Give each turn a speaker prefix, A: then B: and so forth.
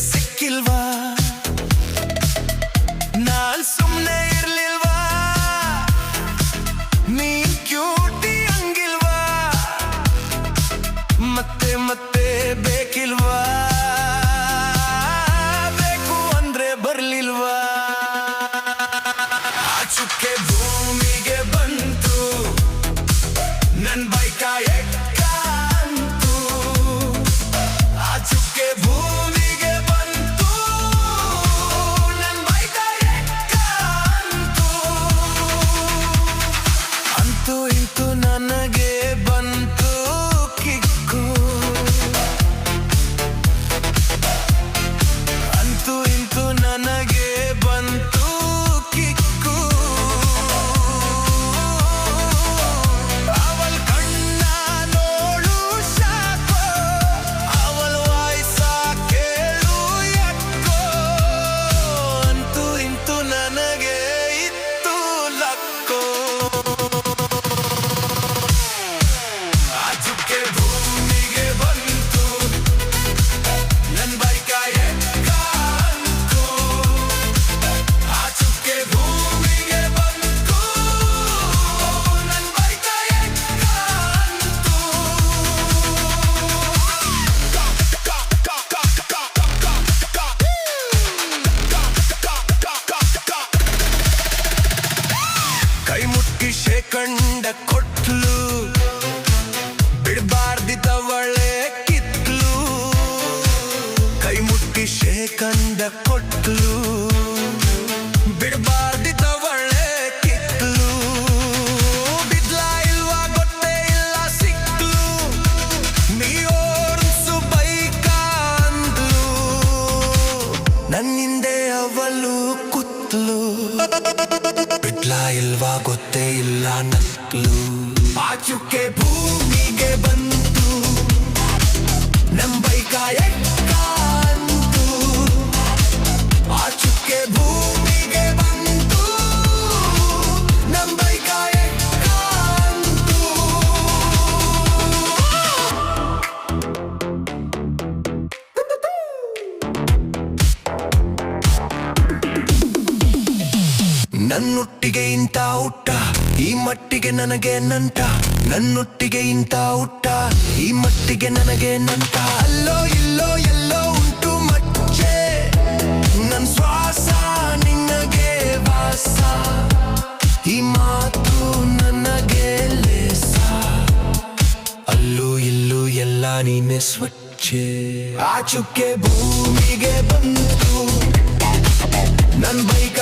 A: ಸಿಕ್ಕಿಲ್ವಾ ನಾನ್ ಸುಮ್ನೆ ಇರ್ಲಿಲ್ವಾ ನೀ ಕ್ಯೂಟಿ ಹಂಗಿಲ್ವಾ ಮತ್ತೆ ಮತ್ತೆ ಬೇಕಿಲ್ವಾ ಬೇಕು ಅಂದ್ರೆ ಬರ್ಲಿಲ್ವಾ ಆ ಚುಕ್ಕೆ ಭೂಮಿಗೆ ಬಂತು ನನ್ ಬೈಕ ಎಕ್ಕಂತು ಆ ಚುಕ್ಕೆ ಭೂಮಿಗೆ ಬಂತು ನನ್ ಬೈಕ ಎಕ್ಕಂತು ಅಂತೂ ಇಂತೂ ನನಗೆ ಬಂತು ಕಿಕ್ಕು ಅಂತೂ ಇಂತೂ ನನಗೆ ಬಂತು ಕಿಕ್ಕು ಅವಳ ಕಣ್ಣ ನೋಡು ಸಾಕೋ ಅವಳ ವಾಯ್ಸ ಕೇಳು ಯಾಕೋ ಅಂತೂ ಇಂತೂ ನನಗೆ ಇತ್ತು ಲಕ್ಕೋ ಆ ಚುಕ್ಕೆ ಭೂಮಿಗೆ ಬಂತು ನನ್ ಬೈಕ ಎಕ್ಕಂತು ಆ ಚುಕ್ಕೆ ಭೂಮಿಗೆ ಬಂತು ನನ್ ಬೈಕ ಎಕ್ಕಂತು ಕೈ ಮುಟ್ಟಿ ಶೇಕಂಡ ಕೊಟ್ಲು ಬಿಡಬಾರ್ದಿದ್ದವಳೆ ಕಿತ್ಲು ಕೈ ಮುಟ್ಟಿ ಶೇಕಂಡ ಕೊಟ್ಲು ಬಿಡಬಾರ್ದಿದ್ದವಳೆ ಕಿತ್ಲು ಬಿದ್ಲಾ ಇಲ್ವಾ ಗೊತ್ತೇ ಇಲ್ಲ ಸಿಕ್ಲು ನೀ ಓಡಿಸು ಬೈಕ ಅಂದ್ಲು ನನ್ನಿಂದೆ ಅವಳು ಕುತ್ಲು ಬಿಡ್ಲಾ ಇಲ್ವಾ ಗೊತ್ತೇ ಇಲ್ಲ ನಕ್ಲು ಆ ಚುಕ್ಕೆ ಭೂಮಿಗೆ ಬಂತು ನಮ್ ಬೈಕ ಎಕ್ಕಂತು ಆ ಚುಕ್ಕೆ ಭೂಮಿಗೆ ಬಂತು ನಮ್ ಬೈಕ ಎಕ್ಕಂತು ನನ್ನೊಟ್ಟಿಗೆ ಇಂಥ ಊಟ ಈ ಮಟ್ಟಿಗೆ ನನಗೆ ನಂಟ ನನ್ನೊಟ್ಟಿಗೆ ಇಂಥ ಊಟ ಈ ಮಟ್ಟಿಗೆ ನನಗೆ ನಂಟ ಅಲ್ಲೋ ಇಲ್ಲೋ ಎಲ್ಲೋ ಉಂಟು ಮಚ್ಚೆ ನನ್ ಶ್ವಾಸ ನಿನಗೆ ವಾಸ ಈ ಮಾತು ನನಗೆ ಲೇಸ ಅಲ್ಲೂ ಇಲ್ಲೂ ಎಲ್ಲ ನೀನೆ ಸ್ವಚ್ಛೆ ಆ ಚುಕ್ಕೆ ಭೂಮಿಗೆ ಬಂತು ನನ್ ಬೈಕ